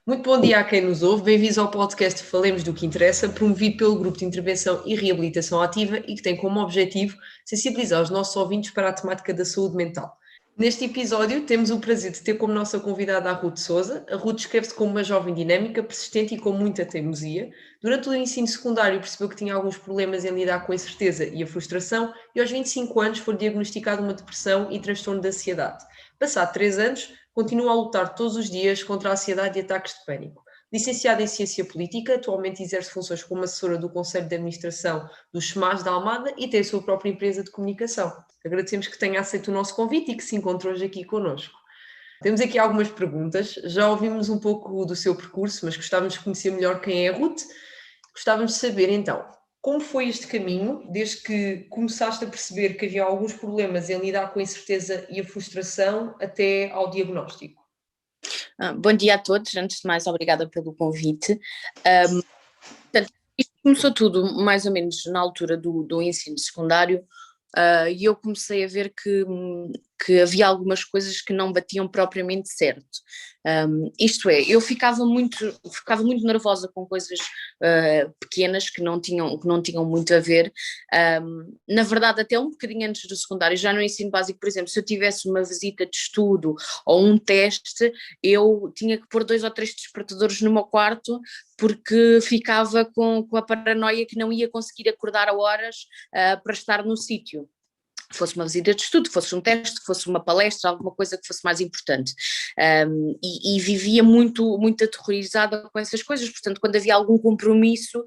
Muito bom dia a quem nos ouve. Bem-vindos ao podcast Falemos do que Interessa, promovido pelo Grupo de Intervenção e Reabilitação Ativa e que tem como objetivo sensibilizar os nossos ouvintes para a temática da saúde mental. Neste episódio, temos o prazer de ter como nossa convidada a Ruth Souza. A Ruth descreve-se como uma jovem dinâmica, persistente e com muita teimosia. Durante o ensino secundário, percebeu que tinha alguns problemas em lidar com a incerteza e a frustração, e aos 25 anos foi diagnosticada uma depressão e transtorno de ansiedade. Passado 3 anos, continua a lutar todos os dias contra a ansiedade e ataques de pânico. Licenciada em Ciência Política, atualmente exerce funções como assessora do Conselho de Administração do SEMAS da Almada e tem a sua própria empresa de comunicação. Agradecemos que tenha aceito o nosso convite e que se encontre hoje aqui connosco. Temos aqui algumas perguntas. Já ouvimos um pouco do seu percurso, mas gostávamos de conhecer melhor quem é a Ruth. Gostávamos de saber, então, como foi este caminho, desde que começaste a perceber que havia alguns problemas em lidar com a incerteza e a frustração até ao diagnóstico? Bom dia a todos, antes de mais, obrigada pelo convite. Portanto, isto começou tudo mais ou menos na altura do ensino secundário, e eu comecei a ver que havia algumas coisas que não batiam propriamente certo. Isto é, eu ficava muito nervosa com coisas pequenas que não tinham muito a ver. Na verdade, até um bocadinho antes do secundário, já no ensino básico, por exemplo, se eu tivesse uma visita de estudo ou um teste, eu tinha que pôr 2 ou 3 despertadores no meu quarto, porque ficava com a paranoia que não ia conseguir acordar a horas para estar no sítio. Fosse uma visita de estudo, fosse um teste, fosse uma palestra, alguma coisa que fosse mais importante. E vivia muito, muito aterrorizada com essas coisas, portanto, quando havia algum compromisso,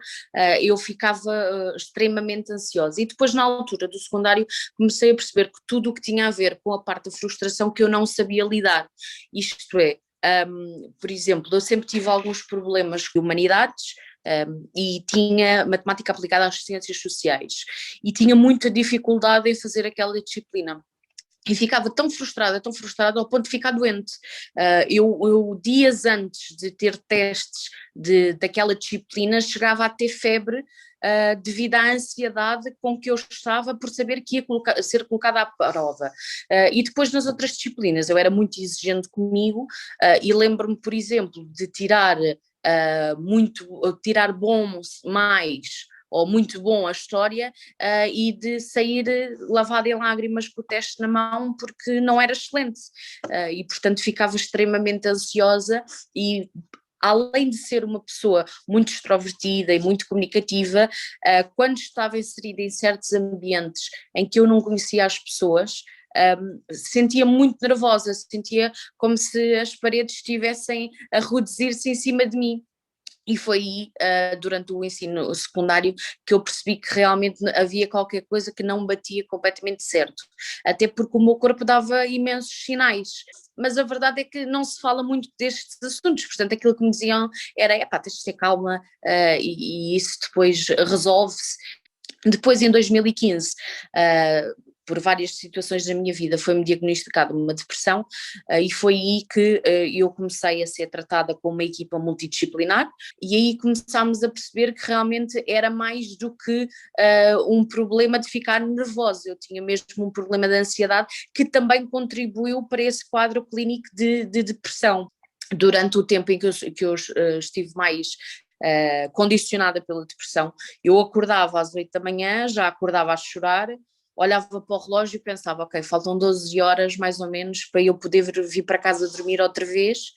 eu ficava extremamente ansiosa. E depois, na altura do secundário, comecei a perceber que tudo o que tinha a ver com a parte da frustração que eu não sabia lidar, isto é, por exemplo, eu sempre tive alguns problemas de humanidades, e tinha matemática aplicada às ciências sociais e tinha muita dificuldade em fazer aquela disciplina. E ficava tão frustrada ao ponto de ficar doente. Eu dias antes de ter testes daquela disciplina, chegava a ter febre devido à ansiedade com que eu estava por saber que ia ser colocada à prova. E depois nas outras disciplinas eu era muito exigente comigo, e lembro-me, por exemplo, de tirar bons mais ou muito bom a história, e de sair lavada em lágrimas com o teste na mão porque não era excelente, e portanto ficava extremamente ansiosa e além de ser uma pessoa muito extrovertida e muito comunicativa, quando estava inserida em certos ambientes em que eu não conhecia as pessoas, sentia muito nervosa, sentia como se as paredes estivessem a reduzir-se em cima de mim. E foi aí, durante o ensino secundário, que eu percebi que realmente havia qualquer coisa que não batia completamente certo, até porque o meu corpo dava imensos sinais, mas a verdade é que não se fala muito destes assuntos, portanto aquilo que me diziam era, epá, tens de ter calma, e isso depois resolve-se. Depois, em 2015, por várias situações da minha vida, foi-me diagnosticada uma depressão, e foi aí que eu comecei a ser tratada com uma equipa multidisciplinar, e aí começámos a perceber que realmente era mais do que um problema de ficar nervosa, eu tinha mesmo um problema de ansiedade que também contribuiu para esse quadro clínico de depressão. Durante o tempo em que eu estive mais condicionada pela depressão, eu acordava às 8 da manhã, já acordava a chorar, olhava para o relógio e pensava, ok, faltam 12 horas mais ou menos para eu poder vir para casa dormir outra vez,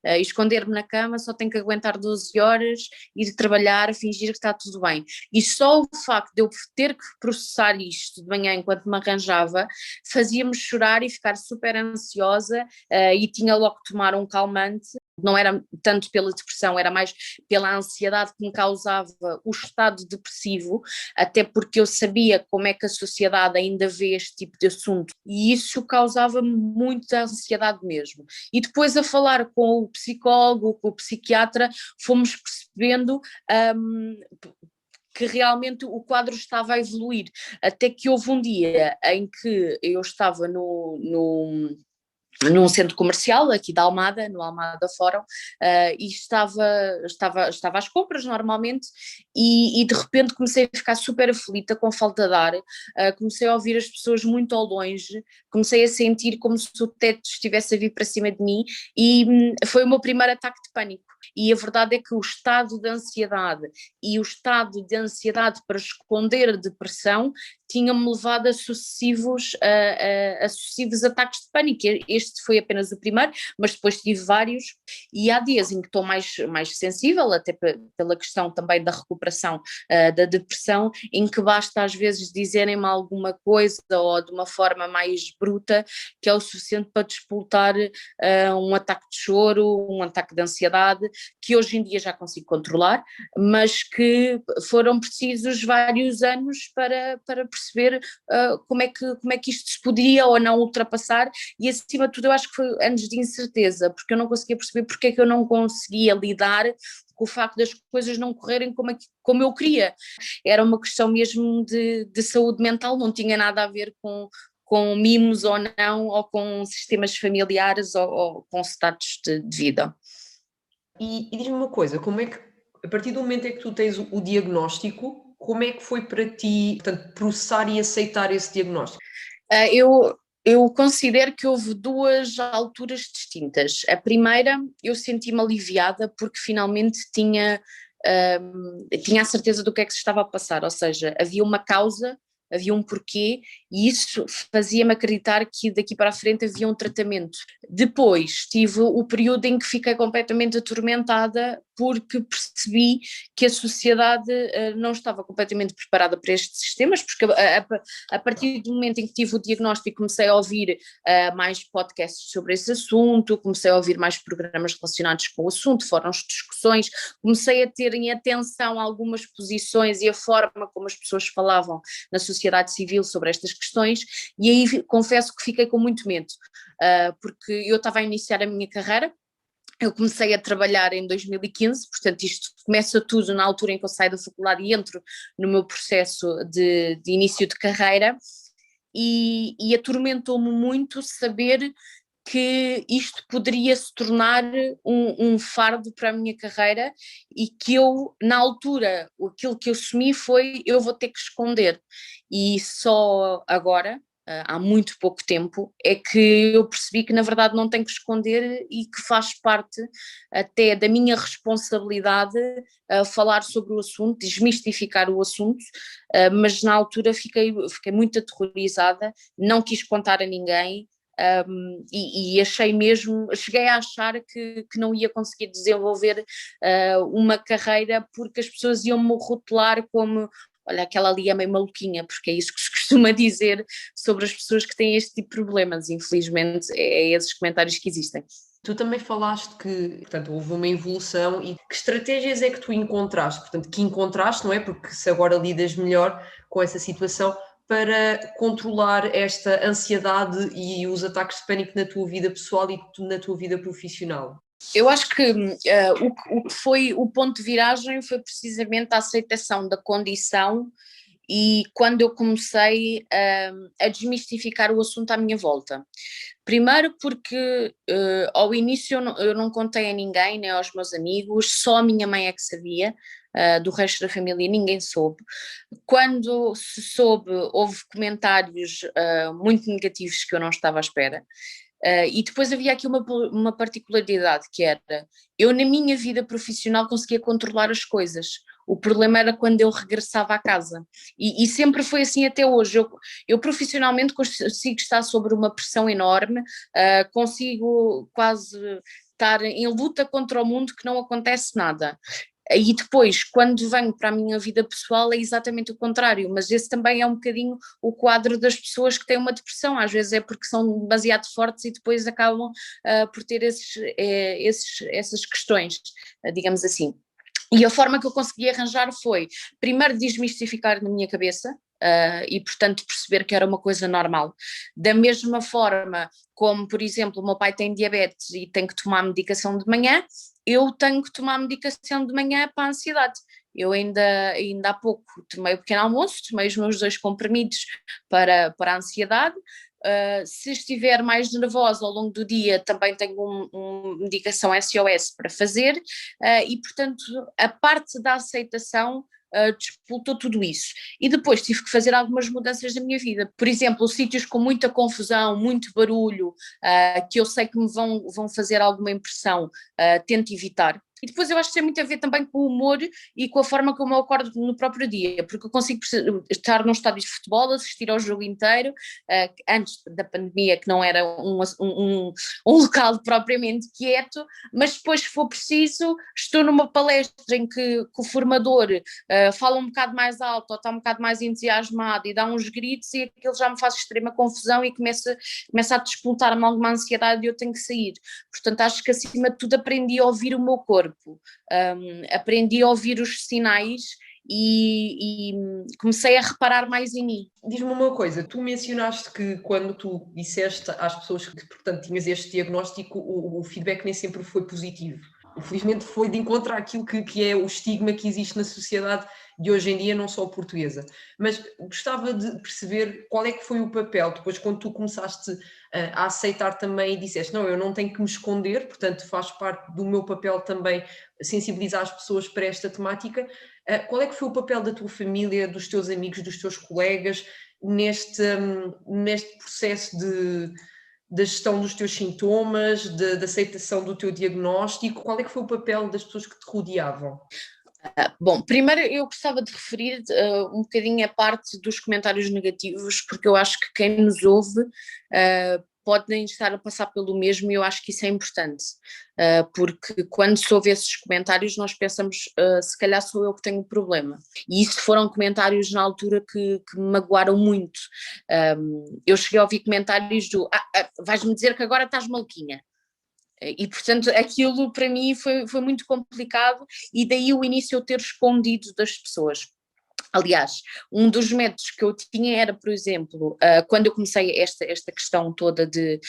e esconder-me na cama, só tenho que aguentar 12 horas, ir trabalhar, fingir que está tudo bem. E só o facto de eu ter que processar isto de manhã enquanto me arranjava, fazia-me chorar e ficar super ansiosa, e tinha logo que tomar um calmante. Não era tanto pela depressão, era mais pela ansiedade que me causava o estado depressivo, até porque eu sabia como é que a sociedade ainda vê este tipo de assunto, e isso causava-me muita ansiedade mesmo. E depois, a falar com o psicólogo, com o psiquiatra, fomos percebendo que realmente o quadro estava a evoluir, até que houve um dia em que eu estava num centro comercial aqui da Almada, no Almada Fórum, e estava às compras normalmente, e de repente comecei a ficar super aflita com falta de ar, comecei a ouvir as pessoas muito ao longe, comecei a sentir como se o teto estivesse a vir para cima de mim, e foi o meu primeiro ataque de pânico. E a verdade é que o estado de ansiedade e o estado de ansiedade para esconder a depressão tinha-me levado a sucessivos ataques de pânico. Este foi apenas o primeiro, mas depois tive vários, e há dias em que estou mais sensível, até pela questão também da recuperação da depressão, em que basta às vezes dizerem-me alguma coisa ou de uma forma mais bruta, que é o suficiente para despoltar um ataque de choro, um ataque de ansiedade, que hoje em dia já consigo controlar, mas que foram precisos vários anos para perceber como é que isto se podia ou não ultrapassar, e acima de tudo eu acho que foi anos de incerteza, porque eu não conseguia perceber porque é que eu não conseguia lidar com o facto das coisas não correrem como eu queria. Era uma questão mesmo de saúde mental, não tinha nada a ver com mimos ou não, ou com sistemas familiares ou com status de vida. E diz-me uma coisa, como é que, a partir do momento em que tu tens o diagnóstico, como é que foi para ti, portanto, processar e aceitar esse diagnóstico? Eu considero que houve duas alturas distintas. A primeira, eu senti-me aliviada porque finalmente tinha a certeza do que é que se estava a passar, ou seja, havia uma causa, havia um porquê, e isso fazia-me acreditar que daqui para a frente havia um tratamento. Depois tive o período em que fiquei completamente atormentada porque percebi que a sociedade não estava completamente preparada para estes sistemas, porque a partir do momento em que tive o diagnóstico comecei a ouvir mais podcasts sobre esse assunto, comecei a ouvir mais programas relacionados com o assunto, fóruns de discussões, comecei a ter em atenção algumas posições e a forma como as pessoas falavam na sociedade civil sobre estas questões, e aí confesso que fiquei com muito medo, porque eu estava a iniciar a minha carreira. Eu comecei a trabalhar em 2015, portanto isto começa tudo na altura em que eu saio da faculdade e entro no meu processo de início de carreira, e atormentou-me muito saber que isto poderia se tornar um fardo para a minha carreira, e que eu, na altura, aquilo que eu assumi foi: eu vou ter que esconder, e só agora, há muito pouco tempo, é que eu percebi que na verdade não tenho que esconder e que faz parte até da minha responsabilidade falar sobre o assunto, desmistificar o assunto, mas na altura fiquei muito aterrorizada, não quis contar a ninguém. E achei mesmo, cheguei a achar que não ia conseguir desenvolver uma carreira, porque as pessoas iam-me rotular como: olha, aquela ali é meio maluquinha, porque é isso que se costuma dizer sobre as pessoas que têm este tipo de problemas. Infelizmente é esses comentários que existem. Tu também falaste que, portanto, houve uma evolução, e que estratégias é que tu encontraste? Portanto, que encontraste, não é? Porque se agora lidas melhor com essa situação, para controlar esta ansiedade e os ataques de pânico na tua vida pessoal e na tua vida profissional? Eu acho que o que foi o ponto de viragem foi precisamente a aceitação da condição, e quando eu comecei a desmistificar o assunto à minha volta. Primeiro porque ao início eu não contei a ninguém, nem aos meus amigos, só a minha mãe é que sabia, do resto da família ninguém soube. Quando se soube, houve comentários muito negativos que eu não estava à espera. E depois havia aqui uma particularidade, que era: eu na minha vida profissional conseguia controlar as coisas, o problema era quando eu regressava à casa, e sempre foi assim até hoje. Eu profissionalmente consigo estar sob uma pressão enorme, consigo quase estar em luta contra o mundo, que não acontece nada. E depois, quando venho para a minha vida pessoal, é exatamente o contrário, mas esse também é um bocadinho o quadro das pessoas que têm uma depressão. Às vezes é porque são demasiado fortes e depois acabam por ter essas questões, digamos assim. E a forma que eu consegui arranjar foi, primeiro, desmistificar na minha cabeça, e portanto perceber que era uma coisa normal. Da mesma forma como, por exemplo, o meu pai tem diabetes e tem que tomar medicação de manhã, eu tenho que tomar medicação de manhã para a ansiedade. Eu ainda há pouco tomei o pequeno almoço, tomei os meus 2 comprimidos para a ansiedade, Se estiver mais nervosa ao longo do dia, também tenho uma medicação SOS para fazer, e portanto a parte da aceitação despoltou tudo isso. E depois tive que fazer algumas mudanças na minha vida. Por exemplo, sítios com muita confusão, muito barulho, que eu sei que me vão fazer alguma impressão, tento evitar. E depois eu acho que tem muito a ver também com o humor e com a forma como eu acordo no próprio dia, porque eu consigo estar num estádio de futebol, assistir ao jogo inteiro, antes da pandemia, que não era um local propriamente quieto, mas depois, se for preciso, estou numa palestra em que o formador fala um bocado mais alto ou está um bocado mais entusiasmado e dá uns gritos e aquilo já me faz extrema confusão e começa a despoltar-me alguma ansiedade e eu tenho que sair. Portanto, acho que acima de tudo aprendi a ouvir o meu corpo. Aprendi a ouvir os sinais e comecei a reparar mais em mim. Diz-me uma coisa, tu mencionaste que quando tu disseste às pessoas que, portanto, tinhas este diagnóstico, o feedback nem sempre foi positivo. Infelizmente foi de encontro àquilo que é o estigma que existe na sociedade de hoje em dia, não só portuguesa. Mas gostava de perceber qual é que foi o papel, depois quando tu começaste a aceitar também e disseste, não, eu não tenho que me esconder, portanto faz parte do meu papel também sensibilizar as pessoas para esta temática. Qual é que foi o papel da tua família, dos teus amigos, dos teus colegas neste processo da gestão dos teus sintomas, da aceitação do teu diagnóstico? Qual é que foi o papel das pessoas que te rodeavam? Bom, primeiro eu gostava de referir um bocadinho a parte dos comentários negativos, porque eu acho que quem nos ouve podem estar a passar pelo mesmo e eu acho que isso é importante, porque quando se ouve esses comentários nós pensamos, se calhar sou eu que tenho problema, e isso foram comentários na altura que me magoaram muito. Eu cheguei a ouvir comentários do vais-me dizer que agora estás maluquinha. E portanto aquilo para mim foi muito complicado e daí o início eu ter escondido das pessoas. Aliás, um dos métodos que eu tinha era, por exemplo, quando eu comecei esta questão toda de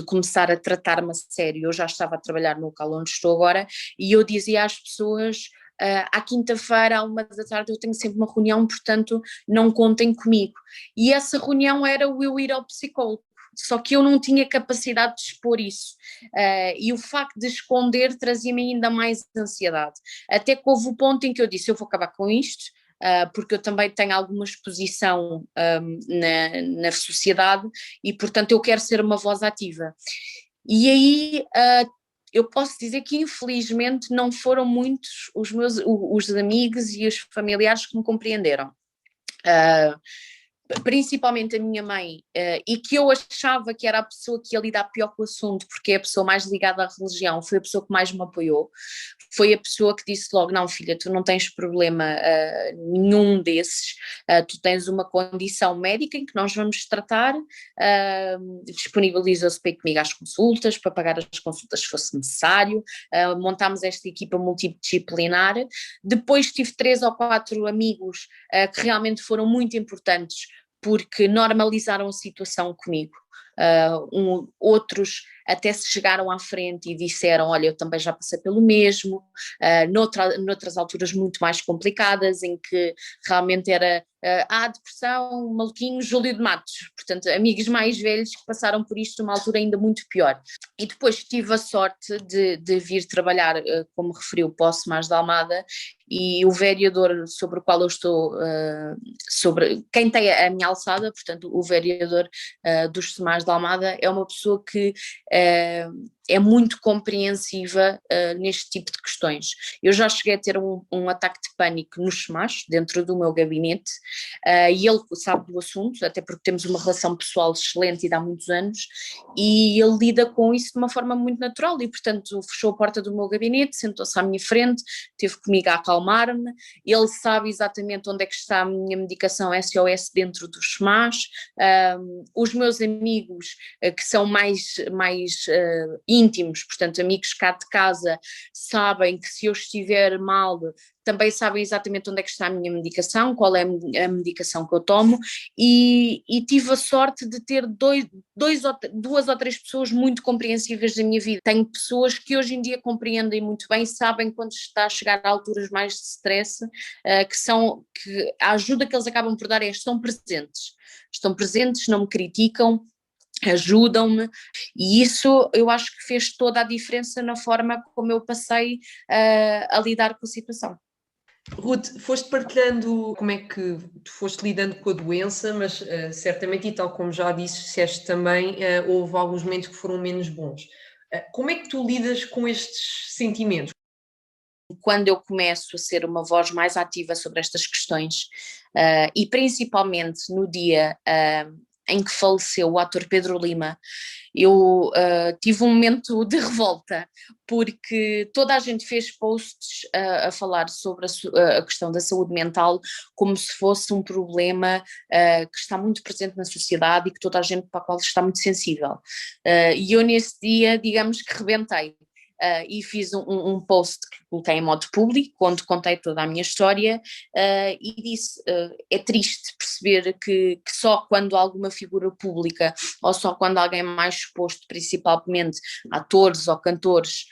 começar a tratar-me a sério, eu já estava a trabalhar no local onde estou agora e eu dizia às pessoas, à quinta-feira, à 1h da tarde, eu tenho sempre uma reunião, portanto não contem comigo. E essa reunião era o eu ir ao psicólogo. Só que eu não tinha capacidade de expor isso, e o facto de esconder trazia-me ainda mais ansiedade, até que houve o ponto em que eu disse, eu vou acabar com isto, porque eu também tenho alguma exposição na sociedade e portanto eu quero ser uma voz ativa. E aí eu posso dizer que infelizmente não foram muitos os amigos e os familiares que me compreenderam. Principalmente a minha mãe, e que eu achava que era a pessoa que ia lidar pior com o assunto, porque é a pessoa mais ligada à religião, foi a pessoa que mais me apoiou, foi a pessoa que disse logo, não filha, tu não tens problema nenhum desses, tu tens uma condição médica em que nós vamos tratar, disponibilizou-se para ir comigo às consultas, para pagar as consultas se fosse necessário, montámos esta equipa multidisciplinar, depois tive 3 ou 4 amigos que realmente foram muito importantes, porque normalizaram a situação comigo. Outros até se chegaram à frente e disseram, olha, eu também já passei pelo mesmo, noutras alturas muito mais complicadas, em que realmente era depressão, maluquinho, Júlio de Matos, portanto amigos mais velhos que passaram por isto numa altura ainda muito pior. E depois tive a sorte de vir trabalhar, como referiu, para o SEMAS de Almada, e o vereador sobre o qual eu estou, sobre quem tem a minha alçada, portanto o vereador dos SEMAS de Almada é uma pessoa que é muito compreensiva neste tipo de questões. Eu já cheguei a ter um ataque de pânico nos SEMAS, dentro do meu gabinete, e ele sabe do assunto, até porque temos uma relação pessoal excelente e de há muitos anos, e ele lida com isso de uma forma muito natural e portanto fechou a porta do meu gabinete, sentou-se à minha frente, esteve comigo a acalmar-me, ele sabe exatamente onde é que está a minha medicação SOS dentro dos SEMAS, os meus amigos que são mais íntimos, portanto amigos cá de casa, sabem que se eu estiver mal, também sabem exatamente onde é que está a minha medicação, qual é a medicação que eu tomo, e tive a sorte de ter duas ou três pessoas muito compreensivas da minha vida. Tenho pessoas que hoje em dia compreendem muito bem, sabem quando está a chegar a alturas mais de stress, que a ajuda que eles acabam por dar é estão presentes, não me criticam, ajudam-me, e isso eu acho que fez toda a diferença na forma como eu passei a lidar com a situação. Ruth, foste partilhando como é que tu foste lidando com a doença, mas certamente, e tal como já disseste também, houve alguns momentos que foram menos bons. Como é que tu lidas com estes sentimentos? Quando eu começo a ser uma voz mais ativa sobre estas questões, e principalmente no dia em que faleceu o ator Pedro Lima, eu tive um momento de revolta, porque toda a gente fez posts a falar sobre a questão da saúde mental como se fosse um problema que está muito presente na sociedade e que toda a gente para a qual está muito sensível. E eu nesse dia, digamos que rebentei. E fiz um post que coloquei em modo público, onde contei toda a minha história, e disse, é triste perceber que só quando alguma figura pública, ou só quando alguém mais exposto, principalmente atores ou cantores,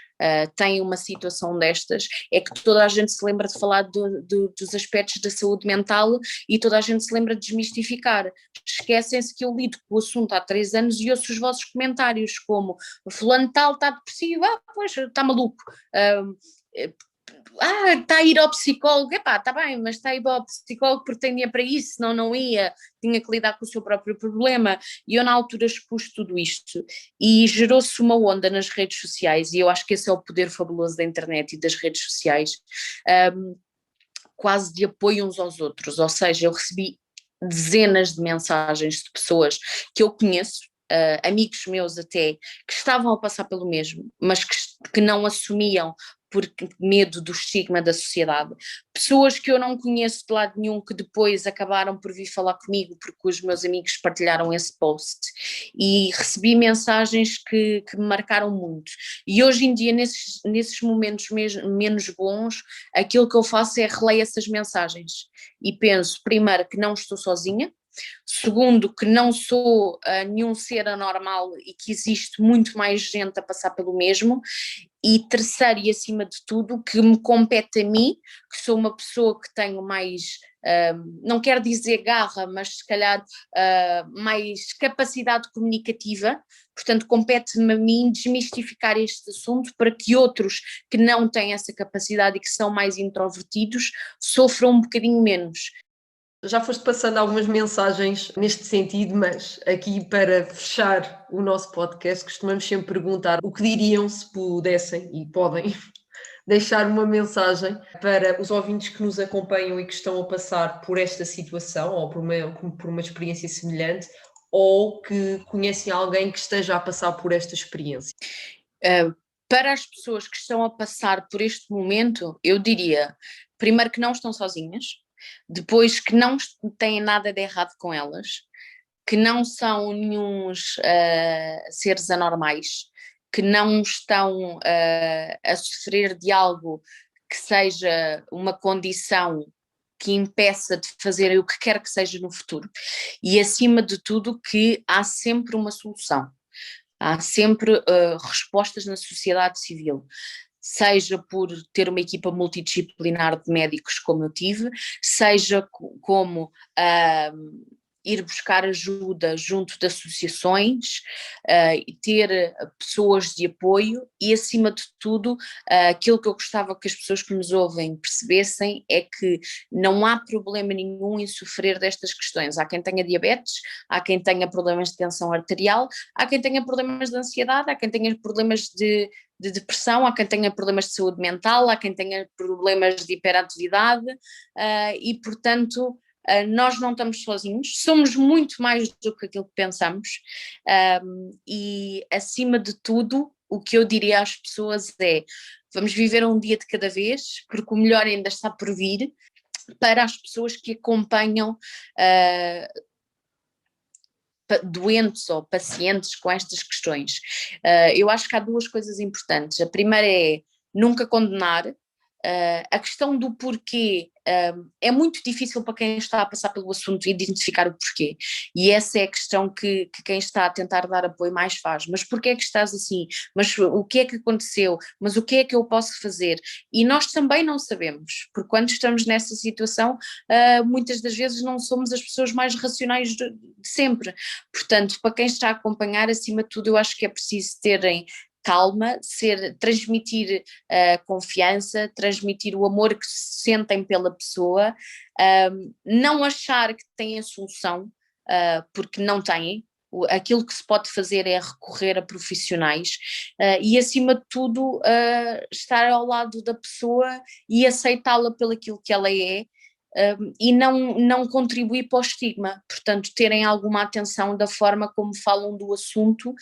tem uma situação destas, é que toda a gente se lembra de falar dos aspectos da saúde mental e toda a gente se lembra de desmistificar. Esquecem-se que eu lido com o assunto há 3 anos e ouço os vossos comentários como fulano tal está depressivo, pois está maluco, está a ir ao psicólogo, epá, está bem, mas está a ir ao psicólogo porque tem dinheiro para isso, senão não ia, tinha que lidar com o seu próprio problema, e eu na altura expus tudo isto, e gerou-se uma onda nas redes sociais, e eu acho que esse é o poder fabuloso da internet e das redes sociais, quase de apoio uns aos outros, ou seja, eu recebi dezenas de mensagens de pessoas que eu conheço, amigos meus até, que estavam a passar pelo mesmo, mas que não assumiam por medo do estigma da sociedade. Pessoas que eu não conheço de lado nenhum que depois acabaram por vir falar comigo porque os meus amigos partilharam esse post. E recebi mensagens que me marcaram muito. E hoje em dia, nesses momentos menos bons, aquilo que eu faço é releio essas mensagens. E penso, primeiro, que não estou sozinha. Segundo, que não sou nenhum ser anormal e que existe muito mais gente a passar pelo mesmo. E terceiro e acima de tudo, que me compete a mim, que sou uma pessoa que tenho mais, não quero dizer garra, mas se calhar mais capacidade comunicativa, portanto compete-me a mim desmistificar este assunto para que outros que não têm essa capacidade e que são mais introvertidos sofram um bocadinho menos. Já foste passando algumas mensagens neste sentido, mas aqui para fechar o nosso podcast, costumamos sempre perguntar o que diriam se pudessem e podem deixar uma mensagem para os ouvintes que nos acompanham e que estão a passar por esta situação ou por uma experiência semelhante, ou que conhecem alguém que esteja a passar por esta experiência. Para as pessoas que estão a passar por este momento, eu diria, primeiro, que não estão sozinhas, depois que não têm nada de errado com elas, que não são nenhuns seres anormais, que não estão a sofrer de algo que seja uma condição que impeça de fazer o que quer que seja no futuro. E acima de tudo que há sempre uma solução, há sempre respostas na sociedade civil. Seja por ter uma equipa multidisciplinar de médicos como eu tive, seja como ir buscar ajuda junto de associações, ter pessoas de apoio e, acima de tudo, aquilo que eu gostava que as pessoas que nos ouvem percebessem é que não há problema nenhum em sofrer destas questões. Há quem tenha diabetes, há quem tenha problemas de tensão arterial, há quem tenha problemas de ansiedade, há quem tenha problemas de depressão, há quem tenha problemas de saúde mental, há quem tenha problemas de hiperatividade, e portanto nós não estamos sozinhos, somos muito mais do que aquilo que pensamos, e acima de tudo o que eu diria às pessoas é: vamos viver um dia de cada vez, porque o melhor ainda está por vir. Para as pessoas que acompanham doentes ou pacientes com estas questões. Eu acho que há duas coisas importantes. A primeira é nunca condenar. A questão do porquê é muito difícil para quem está a passar pelo assunto identificar o porquê, e essa é a questão que quem está a tentar dar apoio mais faz. Mas porquê é que estás assim? Mas o que é que aconteceu? Mas o que é que eu posso fazer? E nós também não sabemos, porque quando estamos nessa situação, muitas das vezes não somos as pessoas mais racionais de sempre. Portanto, para quem está a acompanhar, acima de tudo, eu acho que é preciso terem calma, transmitir confiança, transmitir o amor que sentem pela pessoa, não achar que têm a solução, porque não têm. Aquilo que se pode fazer é recorrer a profissionais e, acima de tudo, estar ao lado da pessoa e aceitá-la pelo aquilo que ela é. E não contribuir para o estigma, portanto terem alguma atenção da forma como falam do assunto.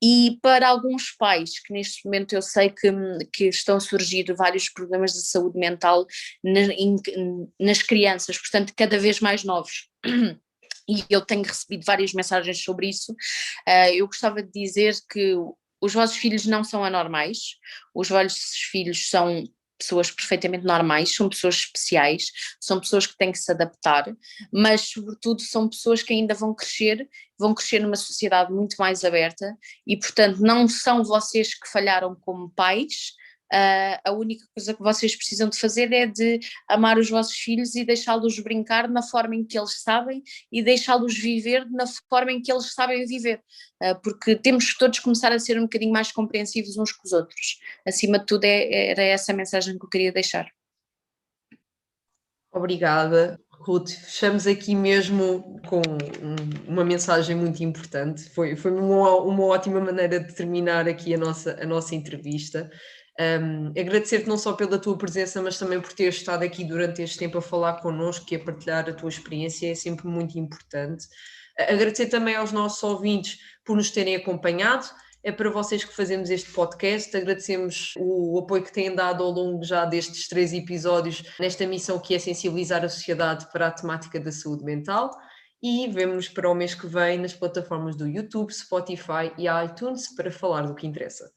E para alguns pais, que neste momento eu sei que estão a surgir vários problemas de saúde mental nas crianças, portanto cada vez mais novos, e eu tenho recebido várias mensagens sobre isso, eu gostava de dizer que os vossos filhos não são anormais, os vossos filhos são pessoas perfeitamente normais, são pessoas especiais, são pessoas que têm que se adaptar, mas sobretudo são pessoas que ainda vão crescer numa sociedade muito mais aberta e, portanto, não são vocês que falharam como pais. A única coisa que vocês precisam de fazer é de amar os vossos filhos e deixá-los brincar na forma em que eles sabem e deixá-los viver na forma em que eles sabem viver, porque temos que todos começar a ser um bocadinho mais compreensivos uns com os outros. Acima de tudo era essa a mensagem que eu queria deixar. Obrigada, Ruth. Fechamos aqui mesmo com uma mensagem muito importante. Foi uma ótima maneira de terminar aqui a nossa entrevista. Agradecer-te não só pela tua presença, mas também por teres estado aqui durante este tempo a falar connosco e a partilhar a tua experiência, é sempre muito importante. Agradecer também aos nossos ouvintes por nos terem acompanhado. É para vocês que fazemos este podcast. Agradecemos o apoio que têm dado ao longo já destes 3 episódios nesta missão que é sensibilizar a sociedade para a temática da saúde mental, e vemo-nos para o mês que vem nas plataformas do YouTube, Spotify e iTunes para falar do que interessa.